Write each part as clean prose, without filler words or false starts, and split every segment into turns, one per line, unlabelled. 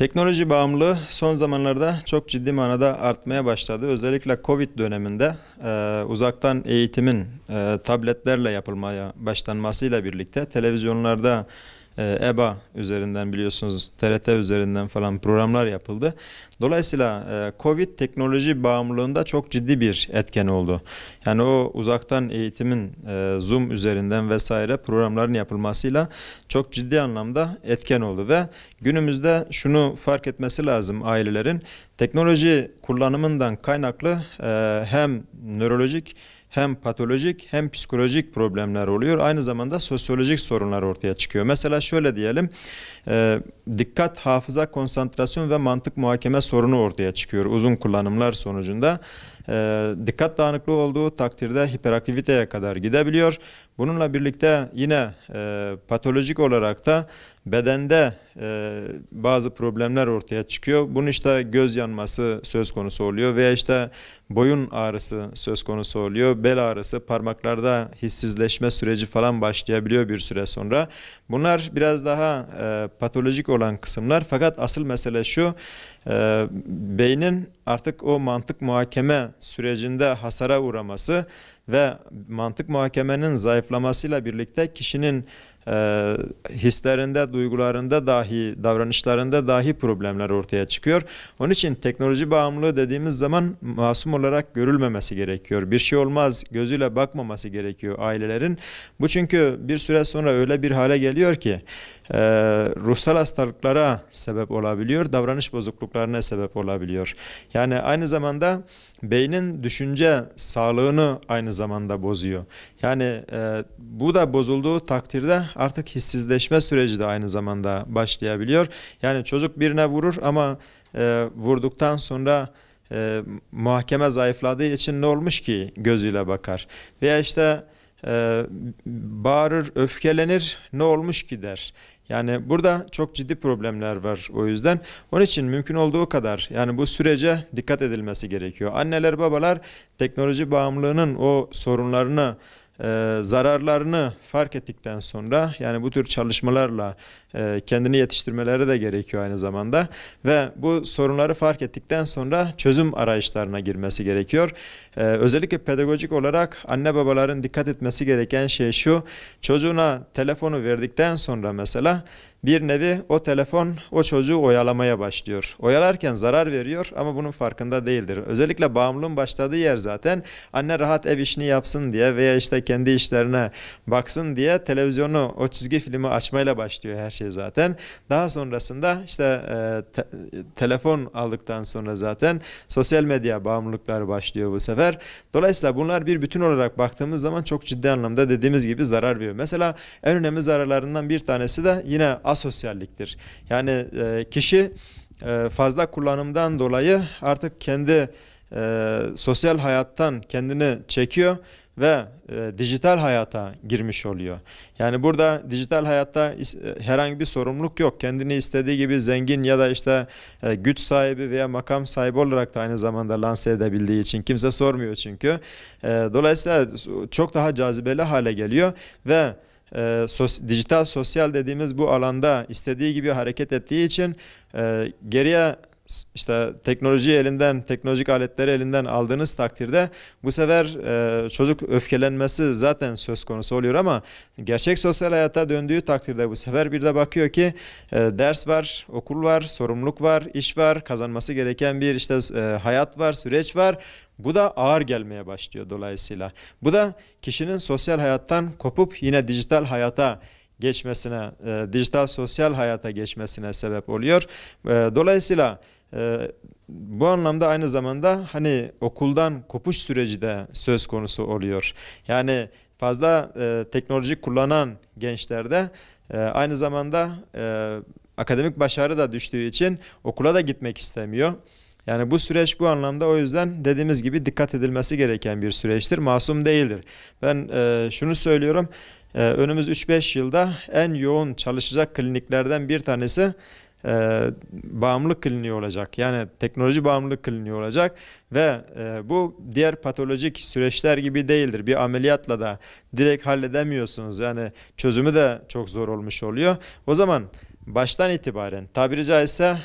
Teknoloji bağımlılığı son zamanlarda çok ciddi manada artmaya başladı. Özellikle Covid döneminde uzaktan eğitimin tabletlerle yapılmaya başlanmasıyla birlikte televizyonlarda EBA üzerinden biliyorsunuz TRT üzerinden falan programlar yapıldı. Dolayısıyla Covid teknoloji bağımlılığında çok ciddi bir etken oldu. Yani o uzaktan eğitimin Zoom üzerinden vesaire programların yapılmasıyla çok ciddi anlamda etken oldu ve günümüzde şunu fark etmesi lazım ailelerin teknoloji kullanımından kaynaklı hem nörolojik hem patolojik hem psikolojik problemler oluyor. Aynı zamanda sosyolojik sorunlar ortaya çıkıyor. Mesela şöyle diyelim, dikkat, hafıza, konsantrasyon ve mantık muhakeme sorunu ortaya çıkıyor uzun kullanımlar sonucunda. Dikkat dağınıklığı olduğu takdirde hiperaktiviteye kadar gidebiliyor. Bununla birlikte yine patolojik olarak da bedende bazı problemler ortaya çıkıyor. Bunun işte göz yanması söz konusu oluyor veya işte boyun ağrısı söz konusu oluyor. Bel ağrısı, parmaklarda hissizleşme süreci falan başlayabiliyor bir süre sonra. Bunlar biraz daha patolojik olan kısımlar, fakat asıl mesele şu: beynin artık o mantık muhakeme sürecinde hasara uğraması ve mantık muhakemenin zayıflamasıyla birlikte kişinin hislerinde, duygularında dahi, davranışlarında dahi problemler ortaya çıkıyor. Onun için teknoloji bağımlılığı dediğimiz zaman masum olarak görülmemesi gerekiyor. Bir şey olmaz gözüyle bakmaması gerekiyor ailelerin. Bu çünkü bir süre sonra öyle bir hale geliyor ki ruhsal hastalıklara sebep olabiliyor, davranış bozukluklarına sebep olabiliyor. Yani aynı zamanda beynin düşünce sağlığını aynı zamanda bozuyor. Yani bu da bozulduğu takdirde artık hissizleşme süreci de aynı zamanda başlayabiliyor. Yani çocuk birine vurur ama vurduktan sonra muhakeme zayıfladığı için ne olmuş ki gözüyle bakar. Veya işte bağırır, öfkelenir, ne olmuş ki der. Yani burada çok ciddi problemler var o yüzden. Onun için mümkün olduğu kadar yani bu sürece dikkat edilmesi gerekiyor. Anneler, babalar teknoloji bağımlılığının o sorunlarını, zararlarını fark ettikten sonra yani bu tür çalışmalarla kendini yetiştirmeleri de gerekiyor aynı zamanda ve bu sorunları fark ettikten sonra çözüm arayışlarına girmesi gerekiyor. Özellikle pedagojik olarak anne babaların dikkat etmesi gereken şey şu: çocuğuna telefonu verdikten sonra mesela bir nevi o telefon o çocuğu oyalamaya başlıyor. Oyalarken zarar veriyor ama bunun farkında değildir. Özellikle bağımlılığın başladığı yer zaten anne rahat ev işini yapsın diye veya işte kendi işlerine baksın diye televizyonu, o çizgi filmi açmayla başlıyor her şey zaten. Daha sonrasında işte telefon aldıktan sonra zaten sosyal medya bağımlılıkları başlıyor bu sefer. Dolayısıyla bunlar bir bütün olarak baktığımız zaman çok ciddi anlamda dediğimiz gibi zarar veriyor. Mesela en önemli zararlarından bir tanesi de yine asosyalliktir. Yani kişi fazla kullanımdan dolayı artık kendi sosyal hayattan kendini çekiyor ve dijital hayata girmiş oluyor. Yani burada dijital hayatta herhangi bir sorumluluk yok. Kendini istediği gibi zengin ya da işte güç sahibi veya makam sahibi olarak da aynı zamanda lanse edebildiği için kimse sormuyor çünkü. Dolayısıyla çok daha cazibeli hale geliyor ve dijital sosyal dediğimiz bu alanda istediği gibi hareket ettiği için geriye işte teknolojik aletleri elinden aldığınız takdirde bu sefer çocuk öfkelenmesi zaten söz konusu oluyor ama gerçek sosyal hayata döndüğü takdirde bu sefer bir de bakıyor ki ders var, okul var, sorumluluk var, iş var, kazanması gereken bir işte hayat var, süreç var. Bu da ağır gelmeye başlıyor dolayısıyla. Bu da kişinin sosyal hayattan kopup yine dijital hayata geçmesine, dijital sosyal hayata geçmesine sebep oluyor. Dolayısıyla bu anlamda aynı zamanda hani okuldan kopuş süreci de söz konusu oluyor. Yani fazla teknoloji kullanan gençlerde aynı zamanda akademik başarı da düştüğü için okula da gitmek istemiyor. Yani bu süreç bu anlamda o yüzden dediğimiz gibi dikkat edilmesi gereken bir süreçtir. Masum değildir. Ben şunu söylüyorum. Önümüz 3-5 yılda en yoğun çalışacak kliniklerden bir tanesi bağımlılık kliniği olacak. Yani teknoloji bağımlılık kliniği olacak ve bu diğer patolojik süreçler gibi değildir. Bir ameliyatla da direkt halledemiyorsunuz. Yani çözümü de çok zor olmuş oluyor. O zaman baştan itibaren, tabiri caizse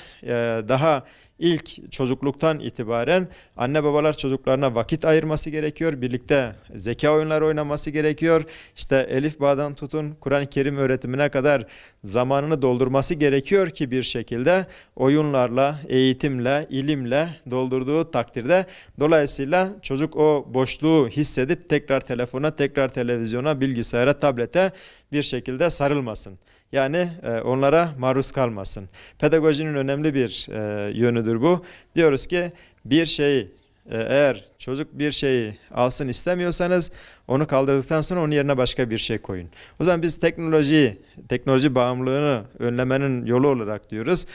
daha ilk çocukluktan itibaren anne babalar çocuklarına vakit ayırması gerekiyor. Birlikte zeka oyunları oynaması gerekiyor. İşte Elif Bağ'dan tutun Kur'an-ı Kerim öğretimine kadar zamanını doldurması gerekiyor ki bir şekilde oyunlarla, eğitimle, ilimle doldurduğu takdirde dolayısıyla çocuk o boşluğu hissedip tekrar telefona, tekrar televizyona, bilgisayara, tablete bir şekilde sarılmasın. Yani onlara maruz kalmasın. Pedagojinin önemli bir yönüdür bu. Diyoruz ki bir şeyi eğer çocuk bir şeyi alsın istemiyorsanız onu kaldırdıktan sonra onun yerine başka bir şey koyun. O zaman biz teknoloji bağımlılığını önlemenin yolu olarak diyoruz.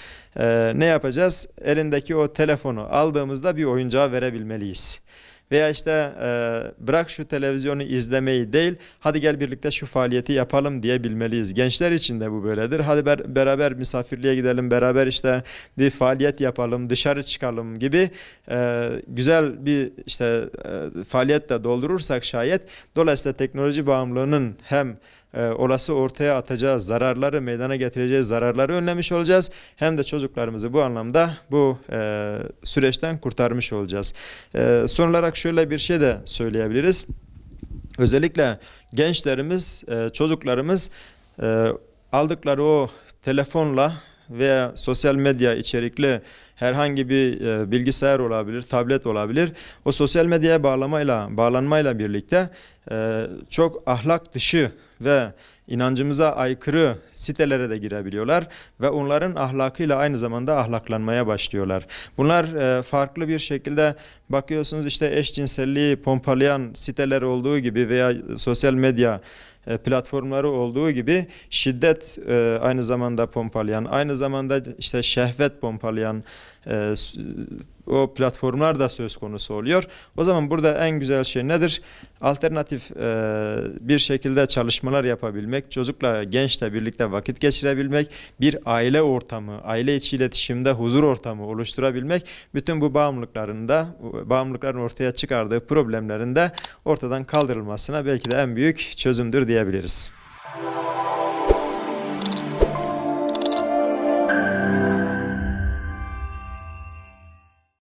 Ne yapacağız? Elindeki o telefonu aldığımızda bir oyuncağı verebilmeliyiz. Veya işte bırak şu televizyonu izlemeyi değil, hadi gel birlikte şu faaliyeti yapalım diyebilmeliyiz. Gençler için de bu böyledir. Hadi beraber misafirliğe gidelim, beraber işte bir faaliyet yapalım, dışarı çıkalım gibi güzel bir işte faaliyetle doldurursak şayet, dolayısıyla teknoloji bağımlılığının hem olası ortaya atacağı zararları, meydana getireceği zararları önlemiş olacağız. Hem de çocuklarımızı bu anlamda bu süreçten kurtarmış olacağız. Son olarak şöyle bir şey de söyleyebiliriz. Özellikle gençlerimiz, çocuklarımız aldıkları o telefonla veya sosyal medya içerikli herhangi bir bilgisayar olabilir, tablet olabilir. O sosyal medyaya bağlanmayla birlikte çok ahlak dışı ve inancımıza aykırı sitelere de girebiliyorlar ve onların ahlakıyla aynı zamanda ahlaklanmaya başlıyorlar. Bunlar farklı bir şekilde bakıyorsunuz işte eşcinselliği pompalayan siteler olduğu gibi veya sosyal medya platformları olduğu gibi şiddet aynı zamanda pompalayan, aynı zamanda işte şehvet pompalayan o platformlar da söz konusu oluyor. O zaman burada en güzel şey nedir? Alternatif bir şekilde çalışmalar yapabilmek, çocukla, gençle birlikte vakit geçirebilmek, bir aile ortamı, aile içi iletişimde huzur ortamı oluşturabilmek, bütün bu bağımlılıkların ortaya çıkardığı problemlerin de ortadan kaldırılmasına belki de en büyük çözümdür diyebiliriz.